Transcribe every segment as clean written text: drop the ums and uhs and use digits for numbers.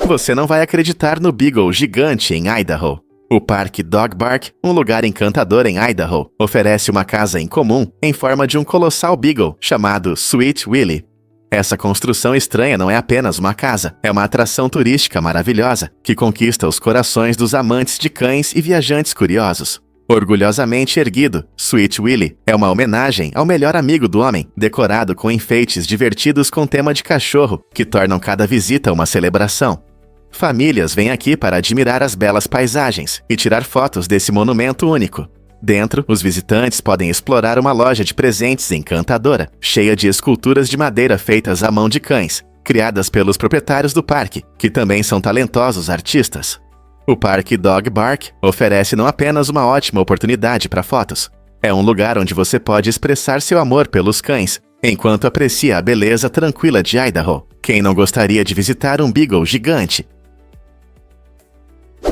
Você não vai acreditar no Beagle gigante em Idaho. O Parque Dog Bark, um lugar encantador em Idaho, oferece uma casa incomum em forma de um colossal Beagle chamado Sweet Willie. Essa construção estranha não é apenas uma casa, é uma atração turística maravilhosa que conquista os corações dos amantes de cães e viajantes curiosos. Orgulhosamente erguido, Sweet Willie é uma homenagem ao melhor amigo do homem, decorado com enfeites divertidos com tema de cachorro, que tornam cada visita uma celebração. Famílias vêm aqui para admirar as belas paisagens e tirar fotos desse monumento único. Dentro, os visitantes podem explorar uma loja de presentes encantadora, cheia de esculturas de madeira feitas à mão de cães, criadas pelos proprietários do parque, que também são talentosos artistas. O Parque Dog Bark oferece não apenas uma ótima oportunidade para fotos, é um lugar onde você pode expressar seu amor pelos cães, enquanto aprecia a beleza tranquila de Idaho. Quem não gostaria de visitar um Beagle gigante?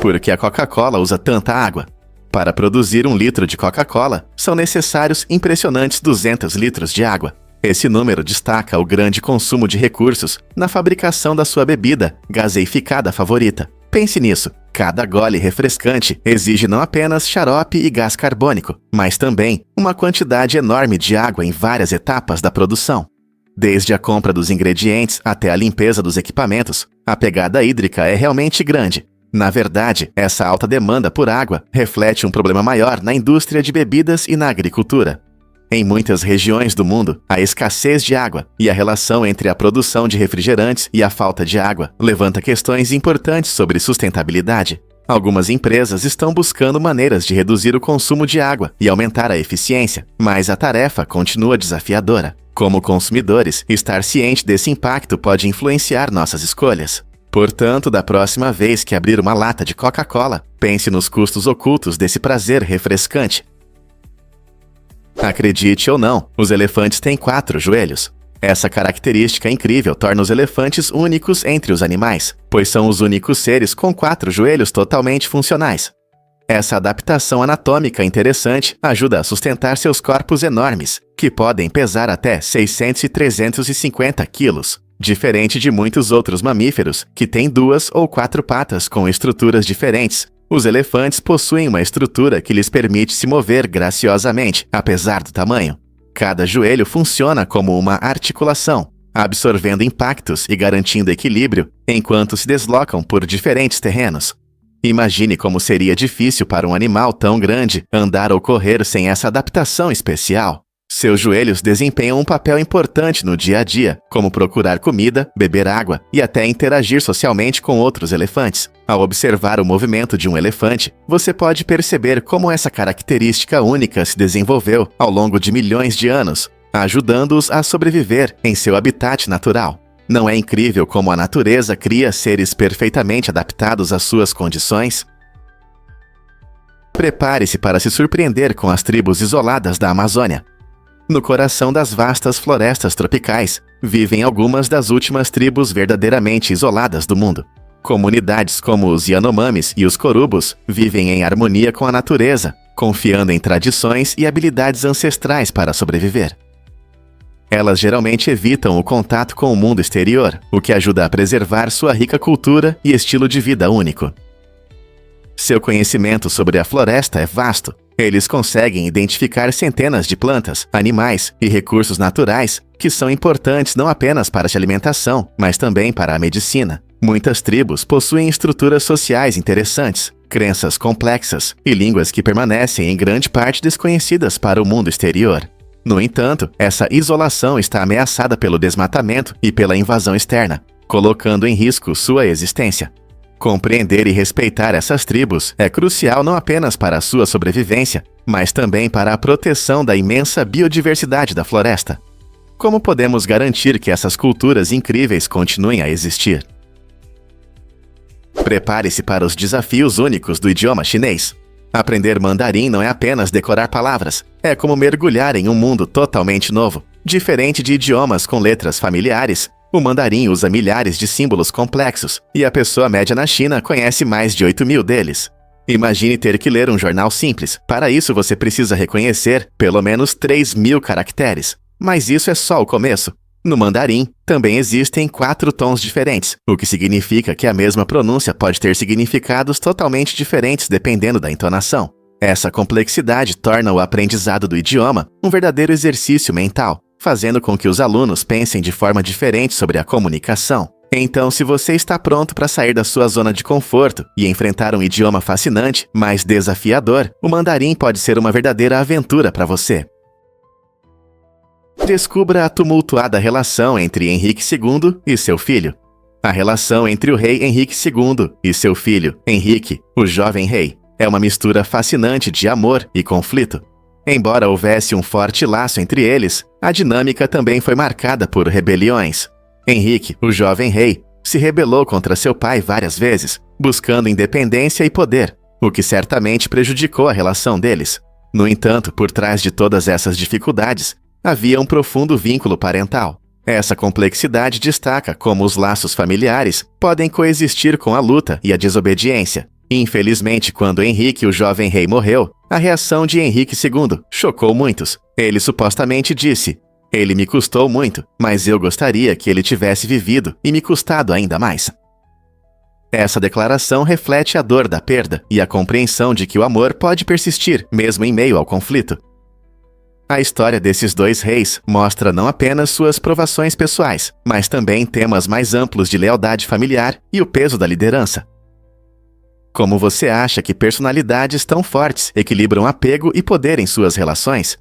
Por que a Coca-Cola usa tanta água? Para produzir 1 litro de Coca-Cola, são necessários impressionantes 200 litros de água. Esse número destaca o grande consumo de recursos na fabricação da sua bebida gaseificada favorita. Pense nisso, cada gole refrescante exige não apenas xarope e gás carbônico, mas também uma quantidade enorme de água em várias etapas da produção. Desde a compra dos ingredientes até a limpeza dos equipamentos, a pegada hídrica é realmente grande. Na verdade, essa alta demanda por água reflete um problema maior na indústria de bebidas e na agricultura. Em muitas regiões do mundo, a escassez de água e a relação entre a produção de refrigerantes e a falta de água levanta questões importantes sobre sustentabilidade. Algumas empresas estão buscando maneiras de reduzir o consumo de água e aumentar a eficiência, mas a tarefa continua desafiadora. Como consumidores, estar ciente desse impacto pode influenciar nossas escolhas. Portanto, da próxima vez que abrir uma lata de Coca-Cola, pense nos custos ocultos desse prazer refrescante. Acredite ou não, os elefantes têm 4 joelhos. Essa característica incrível torna os elefantes únicos entre os animais, pois são os únicos seres com 4 joelhos totalmente funcionais. Essa adaptação anatômica interessante ajuda a sustentar seus corpos enormes, que podem pesar até 600 e 350 quilos. Diferente de muitos outros mamíferos, que têm 2 ou 4 patas com estruturas diferentes, os elefantes possuem uma estrutura que lhes permite se mover graciosamente, apesar do tamanho. Cada joelho funciona como uma articulação, absorvendo impactos e garantindo equilíbrio enquanto se deslocam por diferentes terrenos. Imagine como seria difícil para um animal tão grande andar ou correr sem essa adaptação especial. Seus joelhos desempenham um papel importante no dia a dia, como procurar comida, beber água e até interagir socialmente com outros elefantes. Ao observar o movimento de um elefante, você pode perceber como essa característica única se desenvolveu ao longo de milhões de anos, ajudando-os a sobreviver em seu habitat natural. Não é incrível como a natureza cria seres perfeitamente adaptados às suas condições? Prepare-se para se surpreender com as tribos isoladas da Amazônia. No coração das vastas florestas tropicais, vivem algumas das últimas tribos verdadeiramente isoladas do mundo. Comunidades como os Yanomamis e os Corubos vivem em harmonia com a natureza, confiando em tradições e habilidades ancestrais para sobreviver. Elas geralmente evitam o contato com o mundo exterior, o que ajuda a preservar sua rica cultura e estilo de vida único. Seu conhecimento sobre a floresta é vasto. Eles conseguem identificar centenas de plantas, animais e recursos naturais que são importantes não apenas para a alimentação, mas também para a medicina. Muitas tribos possuem estruturas sociais interessantes, crenças complexas e línguas que permanecem em grande parte desconhecidas para o mundo exterior. No entanto, essa isolação está ameaçada pelo desmatamento e pela invasão externa, colocando em risco sua existência. Compreender e respeitar essas tribos é crucial não apenas para a sua sobrevivência, mas também para a proteção da imensa biodiversidade da floresta. Como podemos garantir que essas culturas incríveis continuem a existir? Prepare-se para os desafios únicos do idioma chinês. Aprender mandarim não é apenas decorar palavras, é como mergulhar em um mundo totalmente novo. Diferente de idiomas com letras familiares, o mandarim usa milhares de símbolos complexos, e a pessoa média na China conhece mais de 8.000 deles. Imagine ter que ler um jornal simples. Para isso você precisa reconhecer pelo menos 3.000 caracteres. Mas isso é só o começo. No mandarim, também existem 4 tons diferentes, o que significa que a mesma pronúncia pode ter significados totalmente diferentes dependendo da entonação. Essa complexidade torna o aprendizado do idioma um verdadeiro exercício mental, fazendo com que os alunos pensem de forma diferente sobre a comunicação. Então, se você está pronto para sair da sua zona de conforto e enfrentar um idioma fascinante, mas desafiador, o mandarim pode ser uma verdadeira aventura para você. Descubra a tumultuada relação entre Henrique II e seu filho. A relação entre o rei Henrique II e seu filho, Henrique, o jovem rei, é uma mistura fascinante de amor e conflito. Embora houvesse um forte laço entre eles, a dinâmica também foi marcada por rebeliões. Henrique, o jovem rei, se rebelou contra seu pai várias vezes, buscando independência e poder, o que certamente prejudicou a relação deles. No entanto, por trás de todas essas dificuldades, havia um profundo vínculo parental. Essa complexidade destaca como os laços familiares podem coexistir com a luta e a desobediência. Infelizmente, quando Henrique, o jovem rei, morreu, a reação de Henrique II chocou muitos. Ele supostamente disse: "Ele me custou muito, mas eu gostaria que ele tivesse vivido e me custado ainda mais." Essa declaração reflete a dor da perda e a compreensão de que o amor pode persistir, mesmo em meio ao conflito. A história desses 2 reis mostra não apenas suas provações pessoais, mas também temas mais amplos de lealdade familiar e o peso da liderança. Como você acha que personalidades tão fortes equilibram apego e poder em suas relações?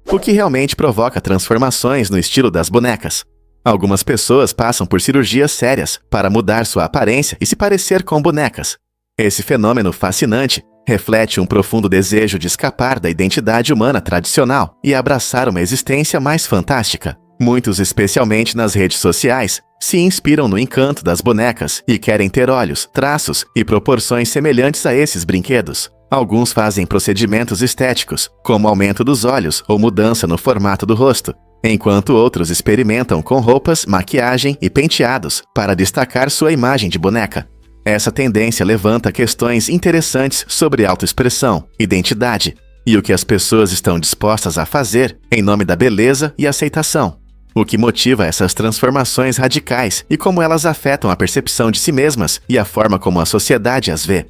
O que realmente provoca transformações no estilo das bonecas? Algumas pessoas passam por cirurgias sérias para mudar sua aparência e se parecer com bonecas. Esse fenômeno fascinante reflete um profundo desejo de escapar da identidade humana tradicional e abraçar uma existência mais fantástica. Muitos, especialmente nas redes sociais, se inspiram no encanto das bonecas e querem ter olhos, traços e proporções semelhantes a esses brinquedos. Alguns fazem procedimentos estéticos, como aumento dos olhos ou mudança no formato do rosto, enquanto outros experimentam com roupas, maquiagem e penteados para destacar sua imagem de boneca. Essa tendência levanta questões interessantes sobre autoexpressão, identidade e o que as pessoas estão dispostas a fazer em nome da beleza e aceitação. O que motiva essas transformações radicais e como elas afetam a percepção de si mesmas e a forma como a sociedade as vê.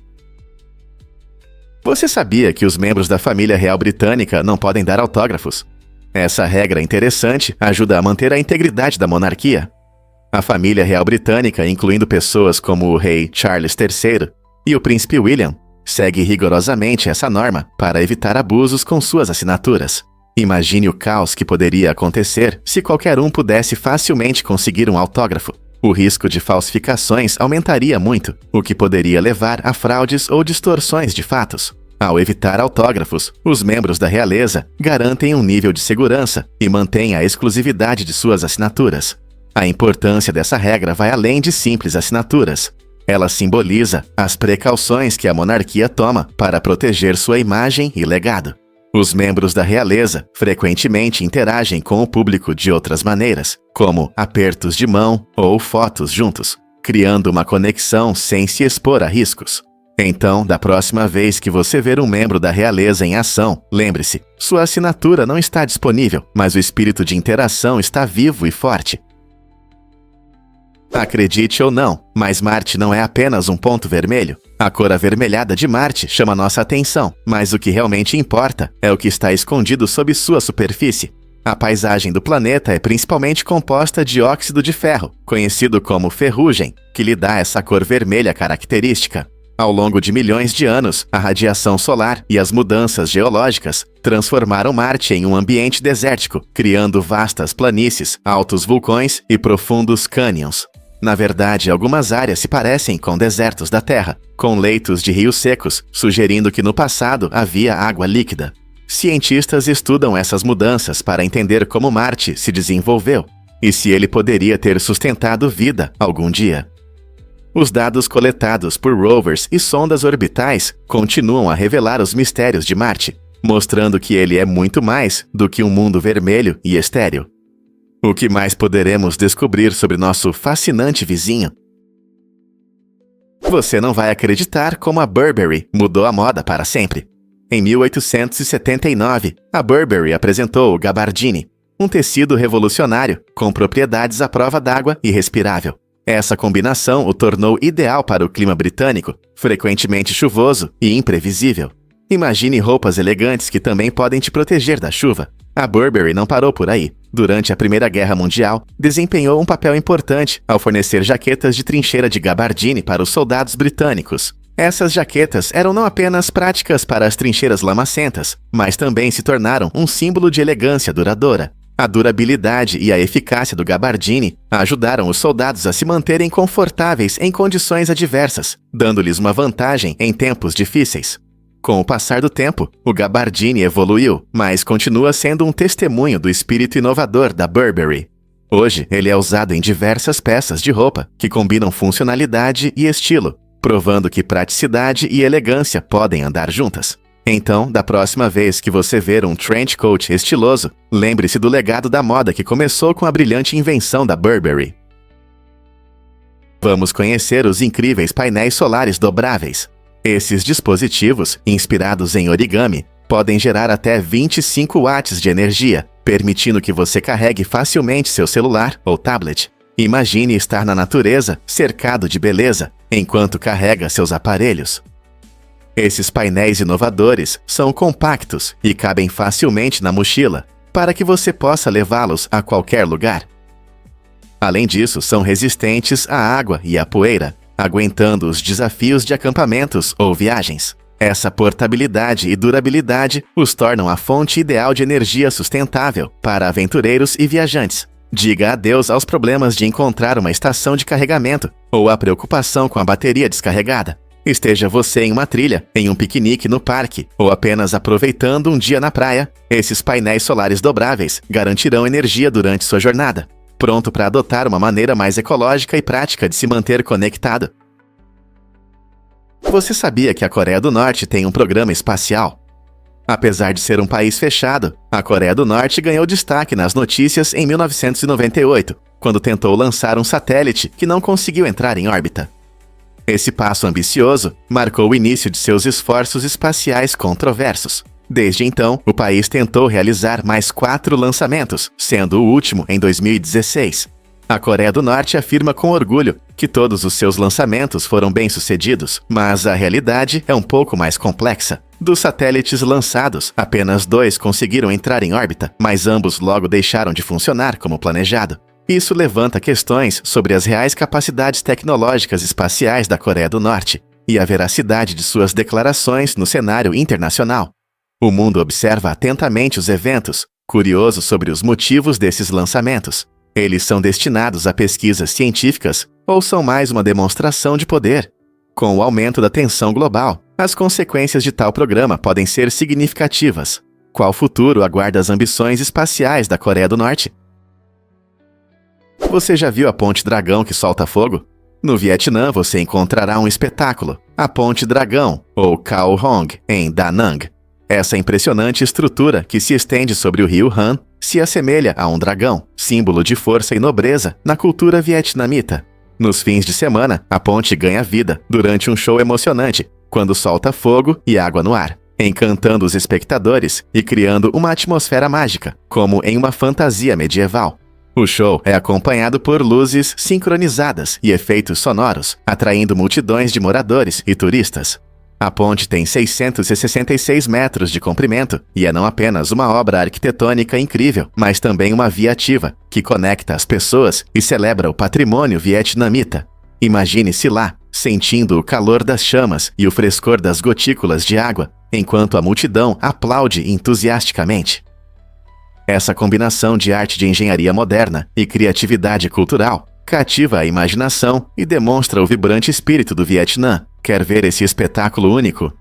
Você sabia que os membros da família real britânica não podem dar autógrafos? Essa regra interessante ajuda a manter a integridade da monarquia. A família real britânica, incluindo pessoas como o rei Charles III e o príncipe William, segue rigorosamente essa norma para evitar abusos com suas assinaturas. Imagine o caos que poderia acontecer se qualquer um pudesse facilmente conseguir um autógrafo. O risco de falsificações aumentaria muito, o que poderia levar a fraudes ou distorções de fatos. Ao evitar autógrafos, os membros da realeza garantem um nível de segurança e mantêm a exclusividade de suas assinaturas. A importância dessa regra vai além de simples assinaturas. Ela simboliza as precauções que a monarquia toma para proteger sua imagem e legado. Os membros da realeza frequentemente interagem com o público de outras maneiras, como apertos de mão ou fotos juntos, criando uma conexão sem se expor a riscos. Então, da próxima vez que você ver um membro da realeza em ação, lembre-se, sua assinatura não está disponível, mas o espírito de interação está vivo e forte. Acredite ou não, mas Marte não é apenas um ponto vermelho. A cor avermelhada de Marte chama nossa atenção, mas o que realmente importa é o que está escondido sob sua superfície. A paisagem do planeta é principalmente composta de óxido de ferro, conhecido como ferrugem, que lhe dá essa cor vermelha característica. Ao longo de milhões de anos, a radiação solar e as mudanças geológicas transformaram Marte em um ambiente desértico, criando vastas planícies, altos vulcões e profundos cânions. Na verdade, algumas áreas se parecem com desertos da Terra, com leitos de rios secos, sugerindo que no passado havia água líquida. Cientistas estudam essas mudanças para entender como Marte se desenvolveu e se ele poderia ter sustentado vida algum dia. Os dados coletados por rovers e sondas orbitais continuam a revelar os mistérios de Marte, mostrando que ele é muito mais do que um mundo vermelho e estéril. O que mais poderemos descobrir sobre nosso fascinante vizinho? Você não vai acreditar como a Burberry mudou a moda para sempre. Em 1879, a Burberry apresentou o gabardine. um tecido revolucionário, com propriedades à prova d'água e respirável. Essa combinação o tornou ideal para o clima britânico, frequentemente chuvoso e imprevisível. Imagine roupas elegantes que também podem te proteger da chuva. A Burberry não parou por aí. Durante a Primeira Guerra Mundial, desempenhou um papel importante ao fornecer jaquetas de trincheira de gabardine para os soldados britânicos. Essas jaquetas eram não apenas práticas para as trincheiras lamacentas, mas também se tornaram um símbolo de elegância duradoura. A durabilidade e a eficácia do gabardine ajudaram os soldados a se manterem confortáveis em condições adversas, dando-lhes uma vantagem em tempos difíceis. Com o passar do tempo, o gabardine evoluiu, mas continua sendo um testemunho do espírito inovador da Burberry. Hoje, ele é usado em diversas peças de roupa que combinam funcionalidade e estilo, provando que praticidade e elegância podem andar juntas. Então, da próxima vez que você ver um trench coat estiloso, lembre-se do legado da moda que começou com a brilhante invenção da Burberry. Vamos conhecer os incríveis painéis solares dobráveis. Esses dispositivos, inspirados em origami, podem gerar até 25 watts de energia, permitindo que você carregue facilmente seu celular ou tablet. Imagine estar na natureza, cercado de beleza, enquanto carrega seus aparelhos. Esses painéis inovadores são compactos e cabem facilmente na mochila, para que você possa levá-los a qualquer lugar. Além disso, são resistentes à água e à poeira, aguentando os desafios de acampamentos ou viagens. Essa portabilidade e durabilidade os tornam a fonte ideal de energia sustentável para aventureiros e viajantes. Diga adeus aos problemas de encontrar uma estação de carregamento ou a preocupação com a bateria descarregada. Esteja você em uma trilha, em um piquenique no parque ou apenas aproveitando um dia na praia, esses painéis solares dobráveis garantirão energia durante sua jornada, pronto para adotar uma maneira mais ecológica e prática de se manter conectado. Você sabia que a Coreia do Norte tem um programa espacial? Apesar de ser um país fechado, a Coreia do Norte ganhou destaque nas notícias em 1998, quando tentou lançar um satélite que não conseguiu entrar em órbita. Esse passo ambicioso marcou o início de seus esforços espaciais controversos. Desde então, o país tentou realizar mais 4 lançamentos, sendo o último em 2016. A Coreia do Norte afirma com orgulho que todos os seus lançamentos foram bem-sucedidos, mas a realidade é um pouco mais complexa. Dos satélites lançados, apenas 2 conseguiram entrar em órbita, mas ambos logo deixaram de funcionar como planejado. Isso levanta questões sobre as reais capacidades tecnológicas espaciais da Coreia do Norte e a veracidade de suas declarações no cenário internacional. O mundo observa atentamente os eventos, curioso sobre os motivos desses lançamentos. Eles são destinados a pesquisas científicas ou são mais uma demonstração de poder? Com o aumento da tensão global, as consequências de tal programa podem ser significativas. Qual futuro aguarda as ambições espaciais da Coreia do Norte? Você já viu a Ponte Dragão que solta fogo? No Vietnã você encontrará um espetáculo, a Ponte Dragão, ou Khao Hong, em Da Nang. Essa impressionante estrutura, que se estende sobre o rio Han, se assemelha a um dragão, símbolo de força e nobreza na cultura vietnamita. Nos fins de semana, a ponte ganha vida durante um show emocionante, quando solta fogo e água no ar, encantando os espectadores e criando uma atmosfera mágica, como em uma fantasia medieval. O show é acompanhado por luzes sincronizadas e efeitos sonoros, atraindo multidões de moradores e turistas. A ponte tem 666 metros de comprimento e é não apenas uma obra arquitetônica incrível, mas também uma via ativa, que conecta as pessoas e celebra o patrimônio vietnamita. Imagine-se lá, sentindo o calor das chamas e o frescor das gotículas de água, enquanto a multidão aplaude entusiasticamente. Essa combinação de arte de engenharia moderna e criatividade cultural cativa a imaginação e demonstra o vibrante espírito do Vietnã. Quer ver esse espetáculo único?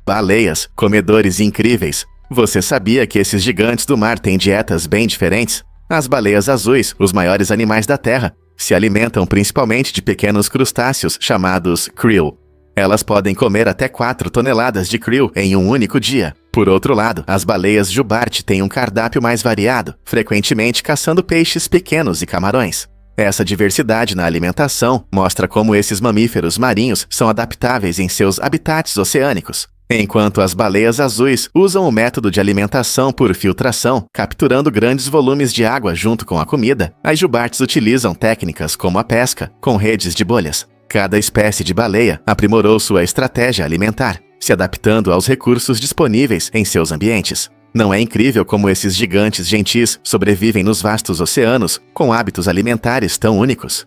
Baleias, comedores incríveis. Você sabia que esses gigantes do mar têm dietas bem diferentes? As baleias azuis, os maiores animais da Terra, se alimentam principalmente de pequenos crustáceos chamados krill. Elas podem comer até 4 toneladas de krill em um único dia. Por outro lado, as baleias jubarte têm um cardápio mais variado, frequentemente caçando peixes pequenos e camarões. Essa diversidade na alimentação mostra como esses mamíferos marinhos são adaptáveis em seus habitats oceânicos. Enquanto as baleias azuis usam o método de alimentação por filtração, capturando grandes volumes de água junto com a comida, as jubartes utilizam técnicas como a pesca, com redes de bolhas. Cada espécie de baleia aprimorou sua estratégia alimentar, se adaptando aos recursos disponíveis em seus ambientes. Não é incrível como esses gigantes gentis sobrevivem nos vastos oceanos com hábitos alimentares tão únicos?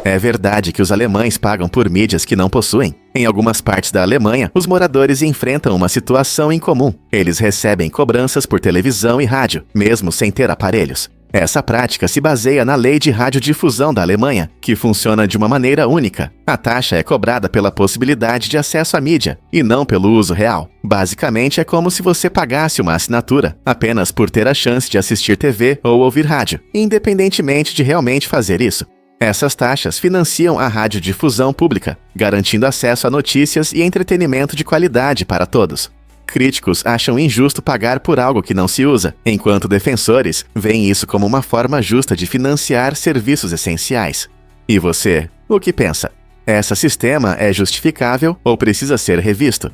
É verdade que os alemães pagam por mídias que não possuem. Em algumas partes da Alemanha, os moradores enfrentam uma situação incomum. Eles recebem cobranças por televisão e rádio, mesmo sem ter aparelhos. Essa prática se baseia na Lei de Radiodifusão da Alemanha, que funciona de uma maneira única. A taxa é cobrada pela possibilidade de acesso à mídia, e não pelo uso real. Basicamente, é como se você pagasse uma assinatura, apenas por ter a chance de assistir TV ou ouvir rádio, independentemente de realmente fazer isso. Essas taxas financiam a radiodifusão pública, garantindo acesso a notícias e entretenimento de qualidade para todos. Críticos acham injusto pagar por algo que não se usa, enquanto defensores veem isso como uma forma justa de financiar serviços essenciais. E você, o que pensa? Esse sistema é justificável ou precisa ser revisto?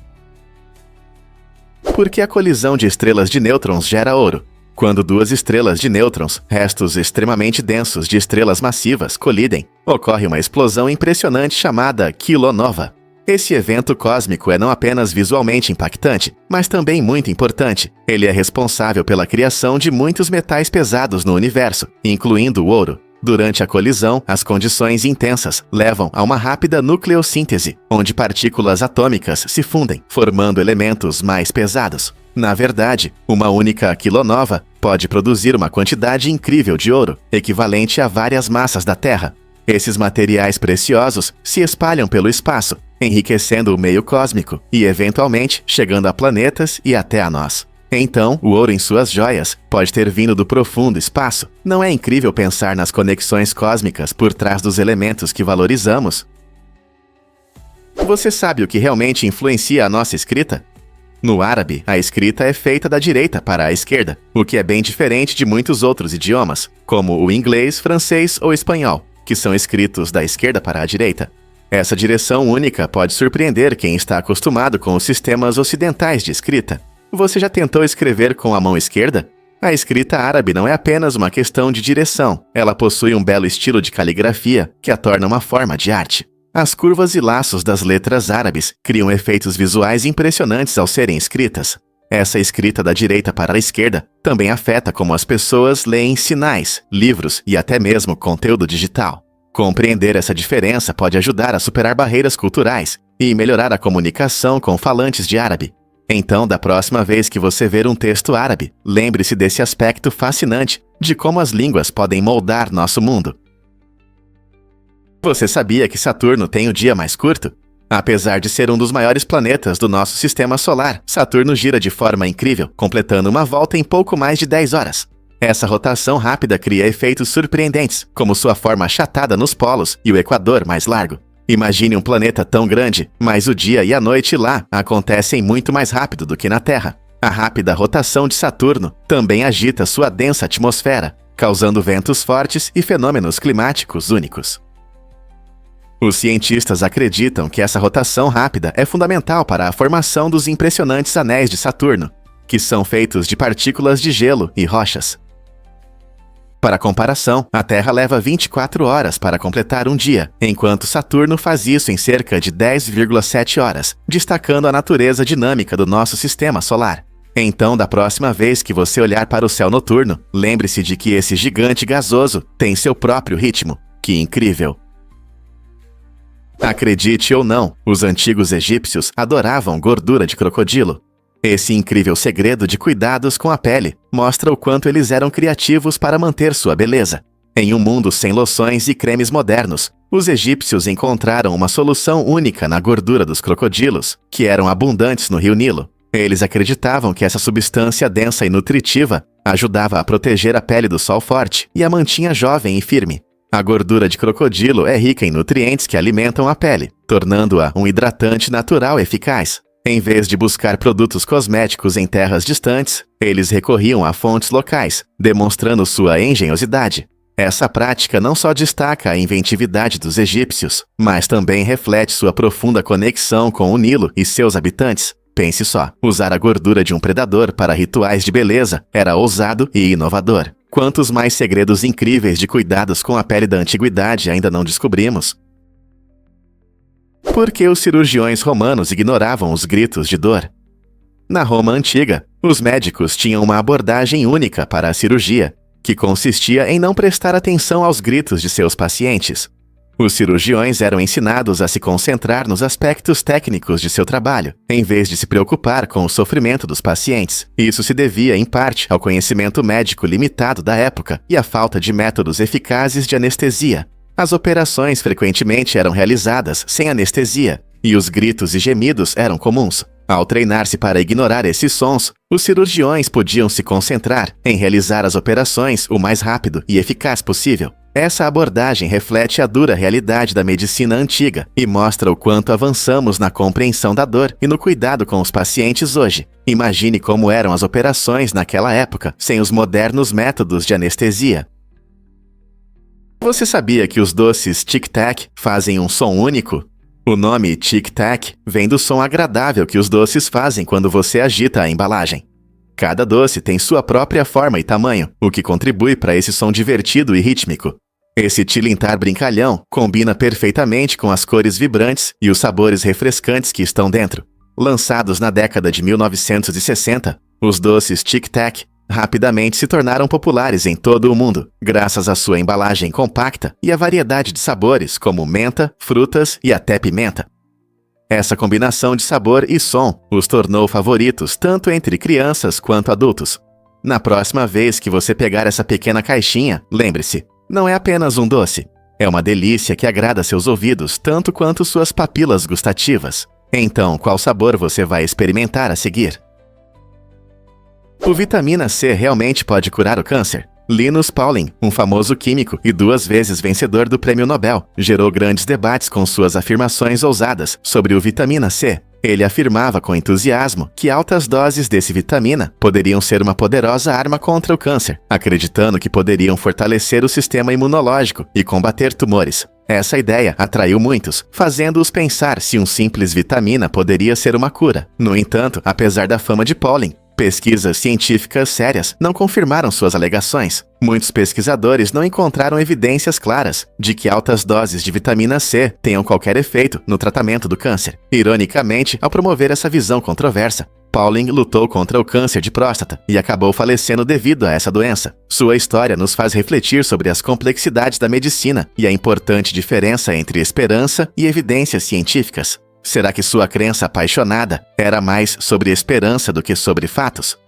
Por que a colisão de estrelas de nêutrons gera ouro? Quando duas estrelas de nêutrons, restos extremamente densos de estrelas massivas, colidem, ocorre uma explosão impressionante chamada quilonova. Esse evento cósmico é não apenas visualmente impactante, mas também muito importante. Ele é responsável pela criação de muitos metais pesados no universo, incluindo o ouro. Durante a colisão, as condições intensas levam a uma rápida nucleossíntese, onde partículas atômicas se fundem, formando elementos mais pesados. Na verdade, uma única quilonova pode produzir uma quantidade incrível de ouro, equivalente a várias massas da Terra. Esses materiais preciosos se espalham pelo espaço, enriquecendo o meio cósmico e, eventualmente, chegando a planetas e até a nós. Então, o ouro em suas joias pode ter vindo do profundo espaço. Não é incrível pensar nas conexões cósmicas por trás dos elementos que valorizamos? Você sabe o que realmente influencia a nossa escrita? No árabe, a escrita é feita da direita para a esquerda, o que é bem diferente de muitos outros idiomas, como o inglês, francês ou espanhol, que são escritos da esquerda para a direita. Essa direção única pode surpreender quem está acostumado com os sistemas ocidentais de escrita. Você já tentou escrever com a mão esquerda? A escrita árabe não é apenas uma questão de direção, ela possui um belo estilo de caligrafia que a torna uma forma de arte. As curvas e laços das letras árabes criam efeitos visuais impressionantes ao serem escritas. Essa escrita da direita para a esquerda também afeta como as pessoas leem sinais, livros e até mesmo conteúdo digital. Compreender essa diferença pode ajudar a superar barreiras culturais e melhorar a comunicação com falantes de árabe. Então, da próxima vez que você ver um texto árabe, lembre-se desse aspecto fascinante de como as línguas podem moldar nosso mundo. Você sabia que Saturno tem o dia mais curto? Apesar de ser um dos maiores planetas do nosso sistema solar, Saturno gira de forma incrível, completando uma volta em pouco mais de 10 horas. Essa rotação rápida cria efeitos surpreendentes, como sua forma achatada nos polos e o equador mais largo. Imagine um planeta tão grande, mas o dia e a noite lá acontecem muito mais rápido do que na Terra. A rápida rotação de Saturno também agita sua densa atmosfera, causando ventos fortes e fenômenos climáticos únicos. Os cientistas acreditam que essa rotação rápida é fundamental para a formação dos impressionantes anéis de Saturno, que são feitos de partículas de gelo e rochas. Para comparação, a Terra leva 24 horas para completar um dia, enquanto Saturno faz isso em cerca de 10,7 horas, destacando a natureza dinâmica do nosso sistema solar. Então, da próxima vez que você olhar para o céu noturno, lembre-se de que esse gigante gasoso tem seu próprio ritmo. Que incrível! Acredite ou não, os antigos egípcios adoravam gordura de crocodilo. Esse incrível segredo de cuidados com a pele mostra o quanto eles eram criativos para manter sua beleza. Em um mundo sem loções e cremes modernos, os egípcios encontraram uma solução única na gordura dos crocodilos, que eram abundantes no rio Nilo. Eles acreditavam que essa substância densa e nutritiva ajudava a proteger a pele do sol forte e a mantinha jovem e firme. A gordura de crocodilo é rica em nutrientes que alimentam a pele, tornando-a um hidratante natural eficaz. Em vez de buscar produtos cosméticos em terras distantes, eles recorriam a fontes locais, demonstrando sua engenhosidade. Essa prática não só destaca a inventividade dos egípcios, mas também reflete sua profunda conexão com o Nilo e seus habitantes. Pense só, usar a gordura de um predador para rituais de beleza era ousado e inovador. Quantos mais segredos incríveis de cuidados com a pele da antiguidade ainda não descobrimos? Por que os cirurgiões romanos ignoravam os gritos de dor? Na Roma antiga, os médicos tinham uma abordagem única para a cirurgia, que consistia em não prestar atenção aos gritos de seus pacientes. Os cirurgiões eram ensinados a se concentrar nos aspectos técnicos de seu trabalho, em vez de se preocupar com o sofrimento dos pacientes. Isso se devia, em parte, ao conhecimento médico limitado da época e à falta de métodos eficazes de anestesia. As operações frequentemente eram realizadas sem anestesia, e os gritos e gemidos eram comuns. Ao treinar-se para ignorar esses sons, os cirurgiões podiam se concentrar em realizar as operações o mais rápido e eficaz possível. Essa abordagem reflete a dura realidade da medicina antiga e mostra o quanto avançamos na compreensão da dor e no cuidado com os pacientes hoje. Imagine como eram as operações naquela época, sem os modernos métodos de anestesia. Você sabia que os doces Tic Tac fazem um som único? O nome Tic Tac vem do som agradável que os doces fazem quando você agita a embalagem. Cada doce tem sua própria forma e tamanho, o que contribui para esse som divertido e rítmico. Esse tilintar brincalhão combina perfeitamente com as cores vibrantes e os sabores refrescantes que estão dentro. Lançados na década de 1960, os doces Tic Tac rapidamente se tornaram populares em todo o mundo, graças à sua embalagem compacta e à variedade de sabores como menta, frutas e até pimenta. Essa combinação de sabor e som os tornou favoritos tanto entre crianças quanto adultos. Na próxima vez que você pegar essa pequena caixinha, lembre-se, não é apenas um doce. É uma delícia que agrada seus ouvidos tanto quanto suas papilas gustativas. Então, qual sabor você vai experimentar a seguir? O vitamina C realmente pode curar o câncer? Linus Pauling, um famoso químico e 2 vezes vencedor do Prêmio Nobel, gerou grandes debates com suas afirmações ousadas sobre o vitamina C. Ele afirmava com entusiasmo que altas doses desse vitamina poderiam ser uma poderosa arma contra o câncer, acreditando que poderiam fortalecer o sistema imunológico e combater tumores. Essa ideia atraiu muitos, fazendo-os pensar se um simples vitamina poderia ser uma cura. No entanto, apesar da fama de Pauling, pesquisas científicas sérias não confirmaram suas alegações. Muitos pesquisadores não encontraram evidências claras de que altas doses de vitamina C tenham qualquer efeito no tratamento do câncer. Ironicamente, ao promover essa visão controversa, Pauling lutou contra o câncer de próstata e acabou falecendo devido a essa doença. Sua história nos faz refletir sobre as complexidades da medicina e a importante diferença entre esperança e evidências científicas. Será que sua crença apaixonada era mais sobre esperança do que sobre fatos?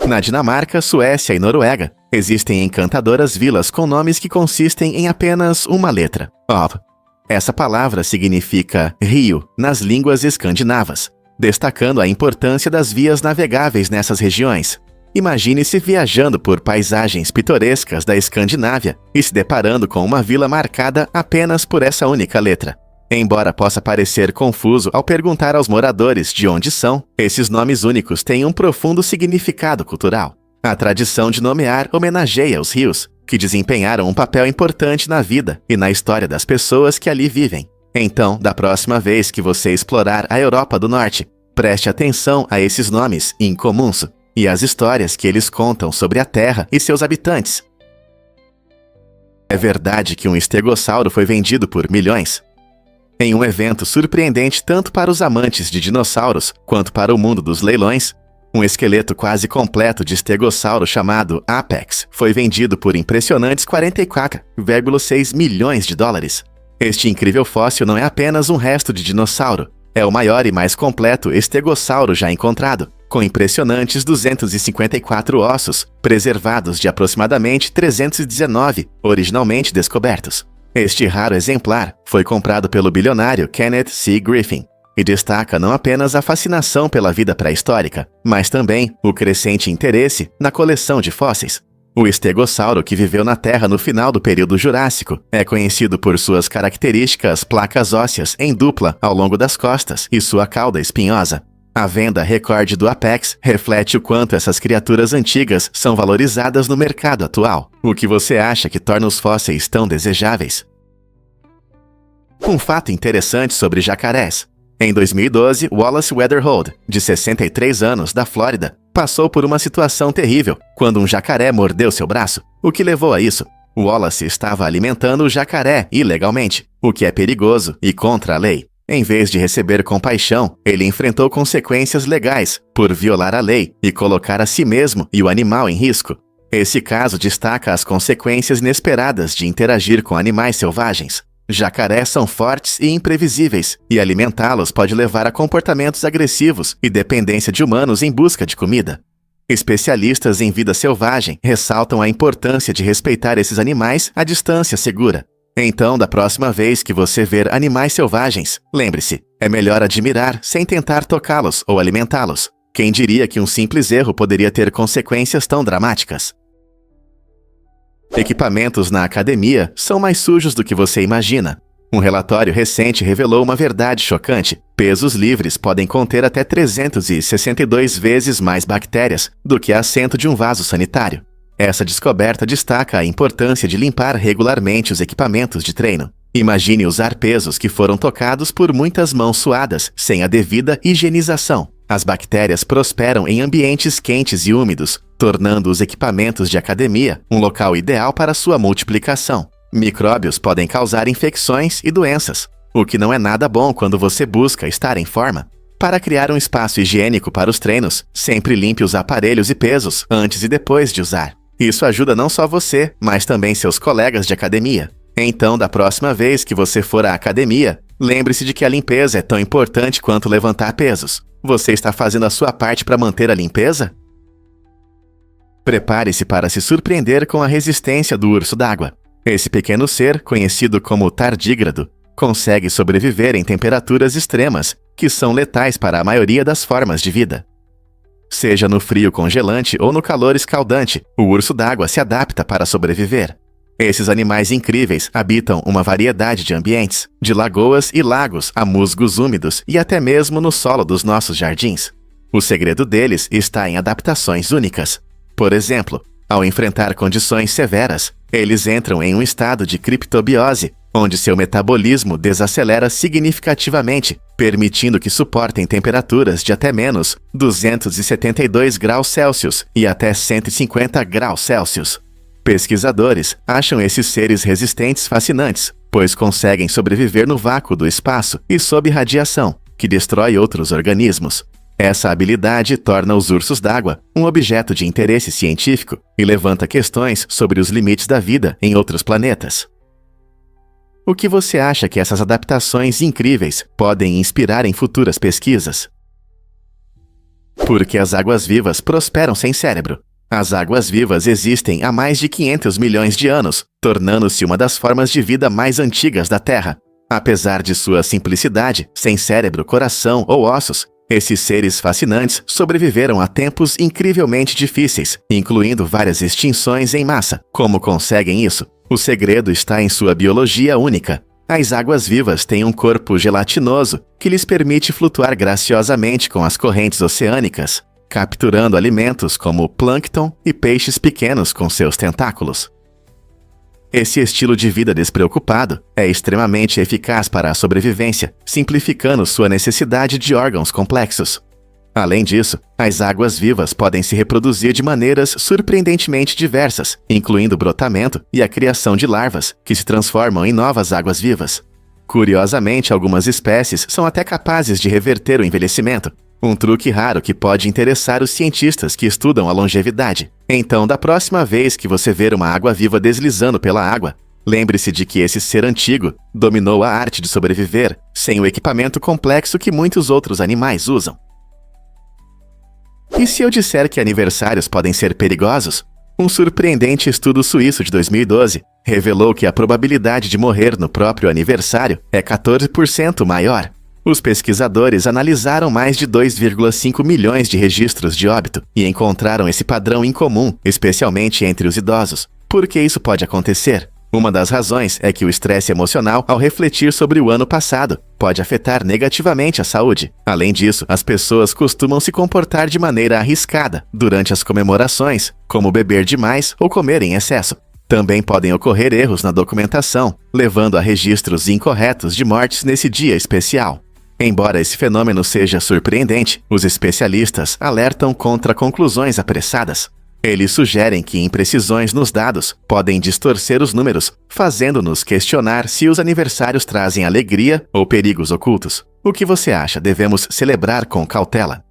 Na Dinamarca, Suécia e Noruega, existem encantadoras vilas com nomes que consistem em apenas uma letra, Op. Essa palavra significa rio nas línguas escandinavas, destacando a importância das vias navegáveis nessas regiões. Imagine-se viajando por paisagens pitorescas da Escandinávia e se deparando com uma vila marcada apenas por essa única letra. Embora possa parecer confuso ao perguntar aos moradores de onde são, esses nomes únicos têm um profundo significado cultural. A tradição de nomear homenageia os rios, que desempenharam um papel importante na vida e na história das pessoas que ali vivem. Então, da próxima vez que você explorar a Europa do Norte, preste atenção a esses nomes incomuns e às histórias que eles contam sobre a Terra e seus habitantes. É verdade que um estegossauro foi vendido por milhões? Em um evento surpreendente tanto para os amantes de dinossauros quanto para o mundo dos leilões, um esqueleto quase completo de estegossauro chamado Apex foi vendido por impressionantes 44,6 milhões de dólares. Este incrível fóssil não é apenas um resto de dinossauro, é o maior e mais completo estegossauro já encontrado, com impressionantes 254 ossos, preservados de aproximadamente 319 originalmente descobertos. Este raro exemplar foi comprado pelo bilionário Kenneth C. Griffin e destaca não apenas a fascinação pela vida pré-histórica, mas também o crescente interesse na coleção de fósseis. O estegossauro, que viveu na Terra no final do período Jurássico, é conhecido por suas características placas ósseas em dupla ao longo das costas e sua cauda espinhosa. A venda recorde do Apex reflete o quanto essas criaturas antigas são valorizadas no mercado atual. O que você acha que torna os fósseis tão desejáveis? Um fato interessante sobre jacarés. Em 2012, Wallace Weatherhold, de 63 anos, da Flórida, passou por uma situação terrível quando um jacaré mordeu seu braço. O que levou a isso? Wallace estava alimentando o jacaré ilegalmente, o que é perigoso e contra a lei. Em vez de receber compaixão, ele enfrentou consequências legais por violar a lei e colocar a si mesmo e o animal em risco. Esse caso destaca as consequências inesperadas de interagir com animais selvagens. Jacarés são fortes e imprevisíveis, e alimentá-los pode levar a comportamentos agressivos e dependência de humanos em busca de comida. Especialistas em vida selvagem ressaltam a importância de respeitar esses animais à distância segura. Então, da próxima vez que você ver animais selvagens, lembre-se, é melhor admirar sem tentar tocá-los ou alimentá-los. Quem diria que um simples erro poderia ter consequências tão dramáticas? Equipamentos na academia são mais sujos do que você imagina. Um relatório recente revelou uma verdade chocante. Pesos livres podem conter até 362 vezes mais bactérias do que assento de um vaso sanitário. Essa descoberta destaca a importância de limpar regularmente os equipamentos de treino. Imagine usar pesos que foram tocados por muitas mãos suadas, sem a devida higienização. As bactérias prosperam em ambientes quentes e úmidos, tornando os equipamentos de academia um local ideal para sua multiplicação. Micróbios podem causar infecções e doenças, o que não é nada bom quando você busca estar em forma. Para criar um espaço higiênico para os treinos, sempre limpe os aparelhos e pesos antes e depois de usar. Isso ajuda não só você, mas também seus colegas de academia. Então, da próxima vez que você for à academia, lembre-se de que a limpeza é tão importante quanto levantar pesos. Você está fazendo a sua parte para manter a limpeza? Prepare-se para se surpreender com a resistência do urso d'água. Esse pequeno ser, conhecido como tardígrado, consegue sobreviver em temperaturas extremas, que são letais para a maioria das formas de vida. Seja no frio congelante ou no calor escaldante, o urso d'água se adapta para sobreviver. Esses animais incríveis habitam uma variedade de ambientes, de lagoas e lagos a musgos úmidos e até mesmo no solo dos nossos jardins. O segredo deles está em adaptações únicas. Por exemplo, ao enfrentar condições severas, eles entram em um estado de criptobiose, onde seu metabolismo desacelera significativamente, permitindo que suportem temperaturas de até menos 272 graus Celsius e até 150 graus Celsius. Pesquisadores acham esses seres resistentes fascinantes, pois conseguem sobreviver no vácuo do espaço e sob radiação, que destrói outros organismos. Essa habilidade torna os ursos d'água um objeto de interesse científico e levanta questões sobre os limites da vida em outros planetas. O que você acha que essas adaptações incríveis podem inspirar em futuras pesquisas? Porque as águas-vivas prosperam sem cérebro. As águas-vivas existem há mais de 500 milhões de anos, tornando-se uma das formas de vida mais antigas da Terra. Apesar de sua simplicidade, sem cérebro, coração ou ossos, esses seres fascinantes sobreviveram a tempos incrivelmente difíceis, incluindo várias extinções em massa. Como conseguem isso? O segredo está em sua biologia única. As águas-vivas têm um corpo gelatinoso que lhes permite flutuar graciosamente com as correntes oceânicas, capturando alimentos como plâncton e peixes pequenos com seus tentáculos. Esse estilo de vida despreocupado é extremamente eficaz para a sobrevivência, simplificando sua necessidade de órgãos complexos. Além disso, as águas-vivas podem se reproduzir de maneiras surpreendentemente diversas, incluindo o brotamento e a criação de larvas, que se transformam em novas águas-vivas. Curiosamente, algumas espécies são até capazes de reverter o envelhecimento, um truque raro que pode interessar os cientistas que estudam a longevidade. Então, da próxima vez que você ver uma água-viva deslizando pela água, lembre-se de que esse ser antigo dominou a arte de sobreviver sem o equipamento complexo que muitos outros animais usam. E se eu disser que aniversários podem ser perigosos? Um surpreendente estudo suíço de 2012 revelou que a probabilidade de morrer no próprio aniversário é 14% maior. Os pesquisadores analisaram mais de 2,5 milhões de registros de óbito e encontraram esse padrão incomum, especialmente entre os idosos. Por que isso pode acontecer? Uma das razões é que o estresse emocional, ao refletir sobre o ano passado, pode afetar negativamente a saúde. Além disso, as pessoas costumam se comportar de maneira arriscada durante as comemorações, como beber demais ou comer em excesso. Também podem ocorrer erros na documentação, levando a registros incorretos de mortes nesse dia especial. Embora esse fenômeno seja surpreendente, os especialistas alertam contra conclusões apressadas. Eles sugerem que imprecisões nos dados podem distorcer os números, fazendo-nos questionar se os aniversários trazem alegria ou perigos ocultos. O que você acha? Devemos celebrar com cautela?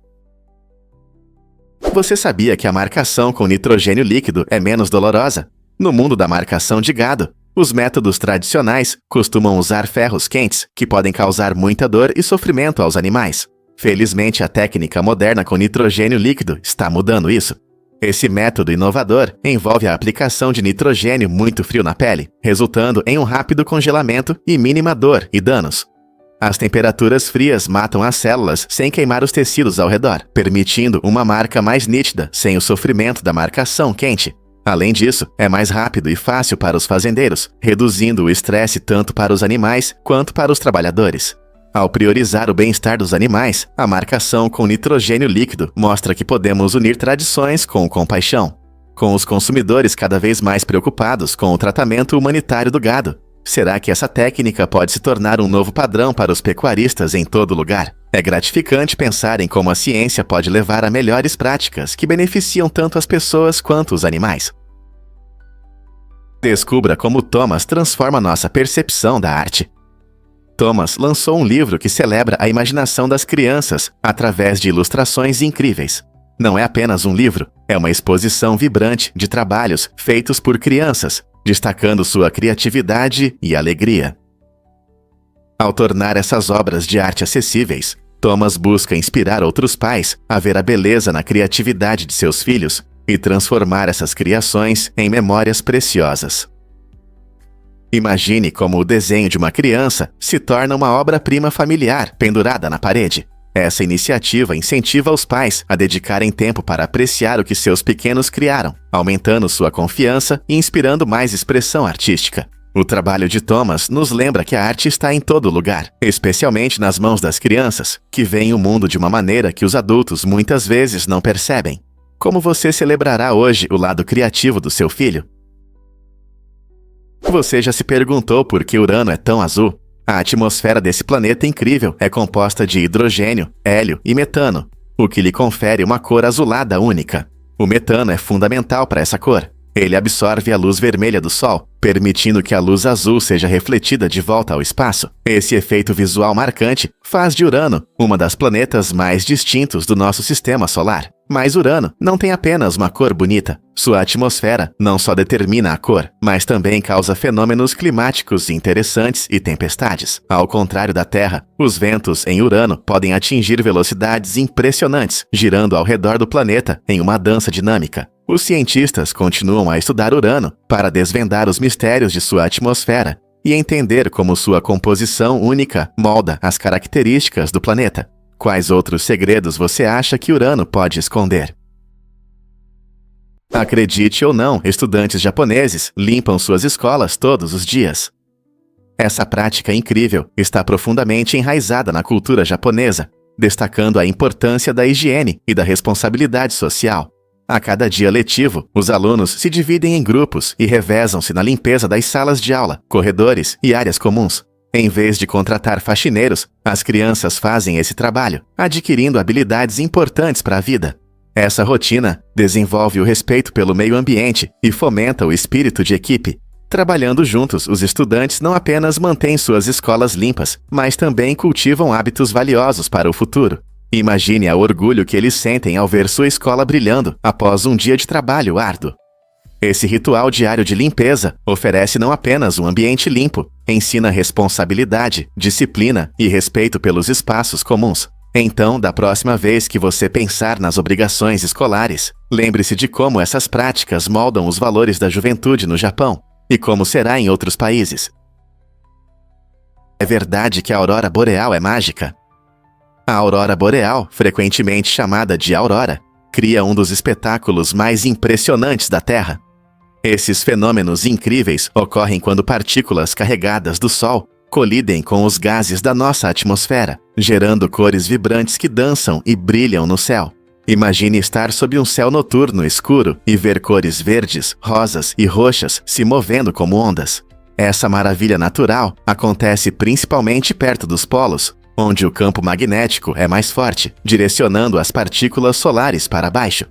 Você sabia que a marcação com nitrogênio líquido é menos dolorosa? No mundo da marcação de gado, os métodos tradicionais costumam usar ferros quentes, que podem causar muita dor e sofrimento aos animais. Felizmente, a técnica moderna com nitrogênio líquido está mudando isso. Esse método inovador envolve a aplicação de nitrogênio muito frio na pele, resultando em um rápido congelamento e mínima dor e danos. As temperaturas frias matam as células sem queimar os tecidos ao redor, permitindo uma marca mais nítida sem o sofrimento da marcação quente. Além disso, é mais rápido e fácil para os fazendeiros, reduzindo o estresse tanto para os animais quanto para os trabalhadores. Ao priorizar o bem-estar dos animais, a marcação com nitrogênio líquido mostra que podemos unir tradições com compaixão. Com os consumidores cada vez mais preocupados com o tratamento humanitário do gado, será que essa técnica pode se tornar um novo padrão para os pecuaristas em todo lugar? É gratificante pensar em como a ciência pode levar a melhores práticas que beneficiam tanto as pessoas quanto os animais. Descubra como Thomas transforma nossa percepção da arte. Thomas lançou um livro que celebra a imaginação das crianças através de ilustrações incríveis. Não é apenas um livro, é uma exposição vibrante de trabalhos feitos por crianças, destacando sua criatividade e alegria. Ao tornar essas obras de arte acessíveis, Thomas busca inspirar outros pais a ver a beleza na criatividade de seus filhos e transformar essas criações em memórias preciosas. Imagine como o desenho de uma criança se torna uma obra-prima familiar pendurada na parede. Essa iniciativa incentiva os pais a dedicarem tempo para apreciar o que seus pequenos criaram, aumentando sua confiança e inspirando mais expressão artística. O trabalho de Thomas nos lembra que a arte está em todo lugar, especialmente nas mãos das crianças, que veem o mundo de uma maneira que os adultos muitas vezes não percebem. Como você celebrará hoje o lado criativo do seu filho? Você já se perguntou por que Urano é tão azul? A atmosfera desse planeta incrível é composta de hidrogênio, hélio e metano, o que lhe confere uma cor azulada única. O metano é fundamental para essa cor. Ele absorve a luz vermelha do Sol, permitindo que a luz azul seja refletida de volta ao espaço. Esse efeito visual marcante faz de Urano uma das planetas mais distintos do nosso sistema solar. Mas Urano não tem apenas uma cor bonita. Sua atmosfera não só determina a cor, mas também causa fenômenos climáticos interessantes e tempestades. Ao contrário da Terra, os ventos em Urano podem atingir velocidades impressionantes, girando ao redor do planeta em uma dança dinâmica. Os cientistas continuam a estudar Urano para desvendar os mistérios de sua atmosfera e entender como sua composição única molda as características do planeta. Quais outros segredos você acha que Urano pode esconder? Acredite ou não, estudantes japoneses limpam suas escolas todos os dias. Essa prática incrível está profundamente enraizada na cultura japonesa, destacando a importância da higiene e da responsabilidade social. A cada dia letivo, os alunos se dividem em grupos e revezam-se na limpeza das salas de aula, corredores e áreas comuns. Em vez de contratar faxineiros, as crianças fazem esse trabalho, adquirindo habilidades importantes para a vida. Essa rotina desenvolve o respeito pelo meio ambiente e fomenta o espírito de equipe. Trabalhando juntos, os estudantes não apenas mantêm suas escolas limpas, mas também cultivam hábitos valiosos para o futuro. Imagine o orgulho que eles sentem ao ver sua escola brilhando após um dia de trabalho árduo. Esse ritual diário de limpeza oferece não apenas um ambiente limpo, ensina responsabilidade, disciplina e respeito pelos espaços comuns. Então, da próxima vez que você pensar nas obrigações escolares, lembre-se de como essas práticas moldam os valores da juventude no Japão e como será em outros países. É verdade que a aurora boreal é mágica? A aurora boreal, frequentemente chamada de aurora, cria um dos espetáculos mais impressionantes da Terra. Esses fenômenos incríveis ocorrem quando partículas carregadas do Sol colidem com os gases da nossa atmosfera, gerando cores vibrantes que dançam e brilham no céu. Imagine estar sob um céu noturno escuro e ver cores verdes, rosas e roxas se movendo como ondas. Essa maravilha natural acontece principalmente perto dos polos, onde o campo magnético é mais forte, direcionando as partículas solares para baixo.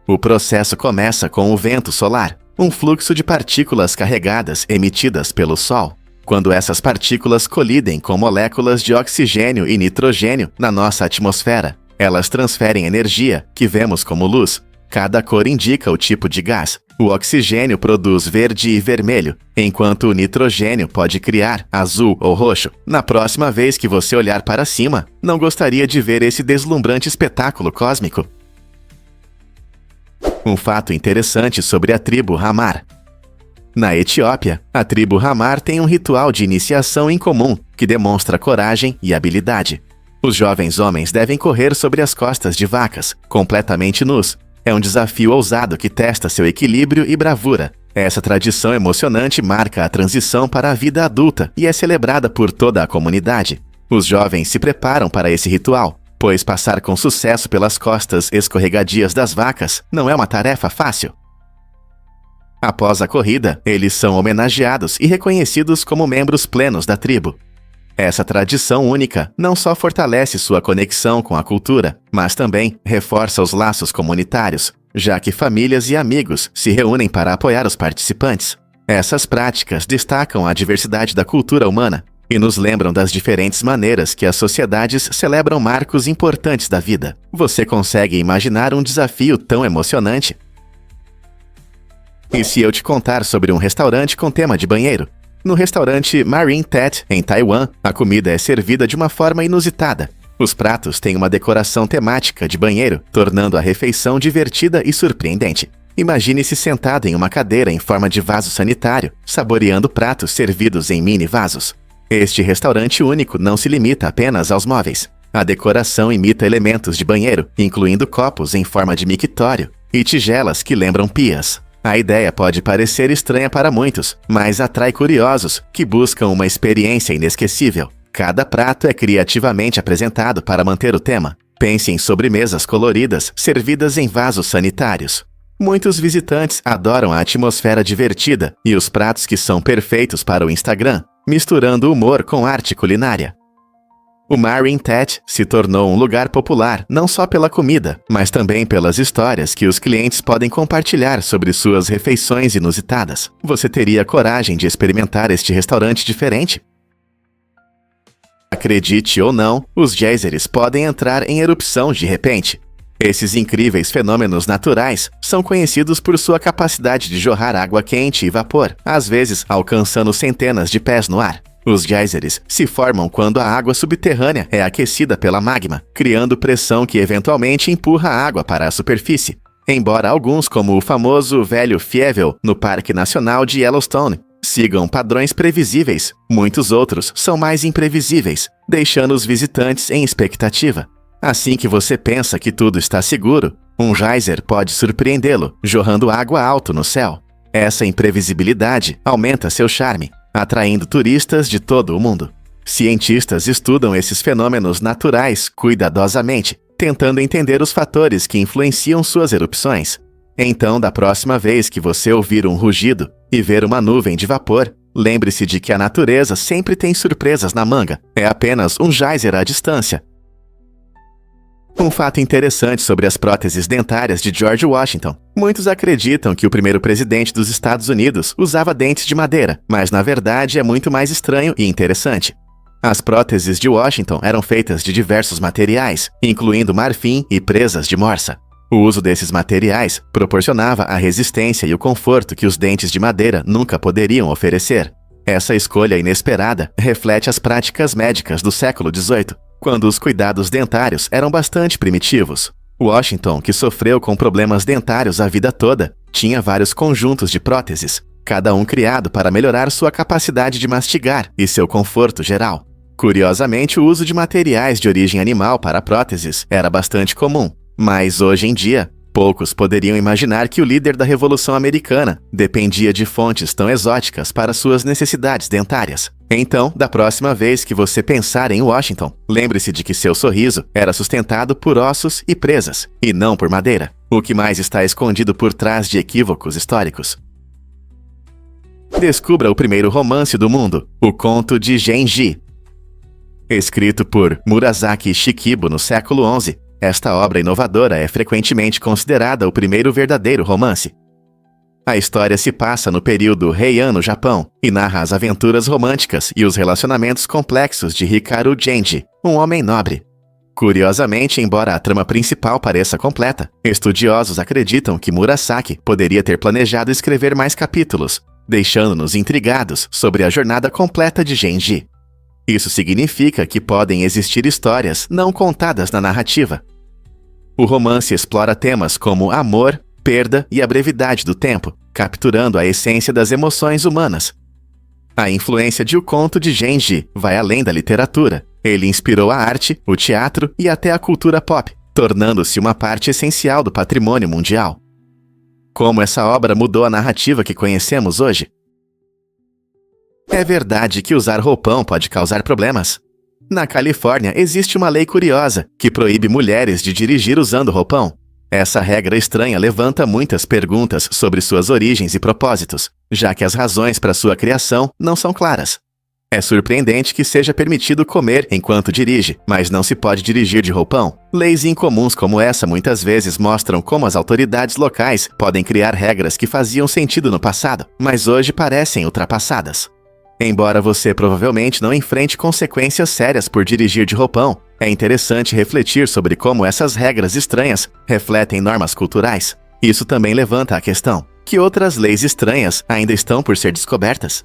O processo começa com o vento solar, um fluxo de partículas carregadas emitidas pelo Sol. Quando essas partículas colidem com moléculas de oxigênio e nitrogênio na nossa atmosfera, elas transferem energia, que vemos como luz. Cada cor indica o tipo de gás. O oxigênio produz verde e vermelho, enquanto o nitrogênio pode criar azul ou roxo. Na próxima vez que você olhar para cima, não gostaria de ver esse deslumbrante espetáculo cósmico? Um fato interessante sobre a tribo Hamar. Na Etiópia, a tribo Hamar tem um ritual de iniciação em comum que demonstra coragem e habilidade. Os jovens homens devem correr sobre as costas de vacas, completamente nus. É um desafio ousado que testa seu equilíbrio e bravura. Essa tradição emocionante marca a transição para a vida adulta e é celebrada por toda a comunidade. Os jovens se preparam para esse ritual, pois passar com sucesso pelas costas escorregadias das vacas não é uma tarefa fácil. Após a corrida, eles são homenageados e reconhecidos como membros plenos da tribo. Essa tradição única não só fortalece sua conexão com a cultura, mas também reforça os laços comunitários, já que famílias e amigos se reúnem para apoiar os participantes. Essas práticas destacam a diversidade da cultura humana e nos lembram das diferentes maneiras que as sociedades celebram marcos importantes da vida. Você consegue imaginar um desafio tão emocionante? E se eu te contar sobre um restaurante com tema de banheiro? No restaurante Marine Tet, em Taiwan, a comida é servida de uma forma inusitada. Os pratos têm uma decoração temática de banheiro, tornando a refeição divertida e surpreendente. Imagine-se sentado em uma cadeira em forma de vaso sanitário, saboreando pratos servidos em mini vasos. Este restaurante único não se limita apenas aos móveis. A decoração imita elementos de banheiro, incluindo copos em forma de mictório e tigelas que lembram pias. A ideia pode parecer estranha para muitos, mas atrai curiosos que buscam uma experiência inesquecível. Cada prato é criativamente apresentado para manter o tema. Pense em sobremesas coloridas servidas em vasos sanitários. Muitos visitantes adoram a atmosfera divertida e os pratos que são perfeitos para o Instagram, misturando humor com arte culinária. O Marine Tet se tornou um lugar popular não só pela comida, mas também pelas histórias que os clientes podem compartilhar sobre suas refeições inusitadas. Você teria coragem de experimentar este restaurante diferente? Acredite ou não, os geysers podem entrar em erupção de repente. Esses incríveis fenômenos naturais são conhecidos por sua capacidade de jorrar água quente e vapor, às vezes alcançando centenas de pés no ar. Os geysers se formam quando a água subterrânea é aquecida pela magma, criando pressão que eventualmente empurra a água para a superfície. Embora alguns, como o famoso Velho Fievel no Parque Nacional de Yellowstone, sigam padrões previsíveis, muitos outros são mais imprevisíveis, deixando os visitantes em expectativa. Assim que você pensa que tudo está seguro, um geyser pode surpreendê-lo, jorrando água alto no céu. Essa imprevisibilidade aumenta seu charme, atraindo turistas de todo o mundo. Cientistas estudam esses fenômenos naturais cuidadosamente, tentando entender os fatores que influenciam suas erupções. Então, da próxima vez que você ouvir um rugido e ver uma nuvem de vapor, lembre-se de que a natureza sempre tem surpresas na manga. É apenas um geyser à distância. Um fato interessante sobre as próteses dentárias de George Washington. Muitos acreditam que o primeiro presidente dos Estados Unidos usava dentes de madeira, mas na verdade é muito mais estranho e interessante. As próteses de Washington eram feitas de diversos materiais, incluindo marfim e presas de morsa. O uso desses materiais proporcionava a resistência e o conforto que os dentes de madeira nunca poderiam oferecer. Essa escolha inesperada reflete as práticas médicas do século XVIII, quando os cuidados dentários eram bastante primitivos. Washington, que sofreu com problemas dentários a vida toda, tinha vários conjuntos de próteses, cada um criado para melhorar sua capacidade de mastigar e seu conforto geral. Curiosamente, o uso de materiais de origem animal para próteses era bastante comum, mas hoje em dia, Poucos poderiam imaginar que o líder da Revolução Americana dependia de fontes tão exóticas para suas necessidades dentárias. Então, da próxima vez que você pensar em Washington, lembre-se de que seu sorriso era sustentado por ossos e presas, e não por madeira. O que mais está escondido por trás de equívocos históricos? Descubra o primeiro romance do mundo, O Conto de Genji. Escrito por Murasaki Shikibu no século XI, esta obra inovadora é frequentemente considerada o primeiro verdadeiro romance. A história se passa no período Heian no Japão e narra as aventuras românticas e os relacionamentos complexos de Hikaru Genji, um homem nobre. Curiosamente, embora a trama principal pareça completa, estudiosos acreditam que Murasaki poderia ter planejado escrever mais capítulos, deixando-nos intrigados sobre a jornada completa de Genji. Isso significa que podem existir histórias não contadas na narrativa. O romance explora temas como amor, perda e a brevidade do tempo, capturando a essência das emoções humanas. A influência de O Conto de Genji vai além da literatura. Ele inspirou a arte, o teatro e até a cultura pop, tornando-se uma parte essencial do patrimônio mundial. Como essa obra mudou a narrativa que conhecemos hoje? É verdade que usar roupão pode causar problemas? Na Califórnia, existe uma lei curiosa que proíbe mulheres de dirigir usando roupão. Essa regra estranha levanta muitas perguntas sobre suas origens e propósitos, já que as razões para sua criação não são claras. É surpreendente que seja permitido comer enquanto dirige, mas não se pode dirigir de roupão. Leis incomuns como essa muitas vezes mostram como as autoridades locais podem criar regras que faziam sentido no passado, mas hoje parecem ultrapassadas. Embora você provavelmente não enfrente consequências sérias por dirigir de roupão, é interessante refletir sobre como essas regras estranhas refletem normas culturais. Isso também levanta a questão: que outras leis estranhas ainda estão por ser descobertas?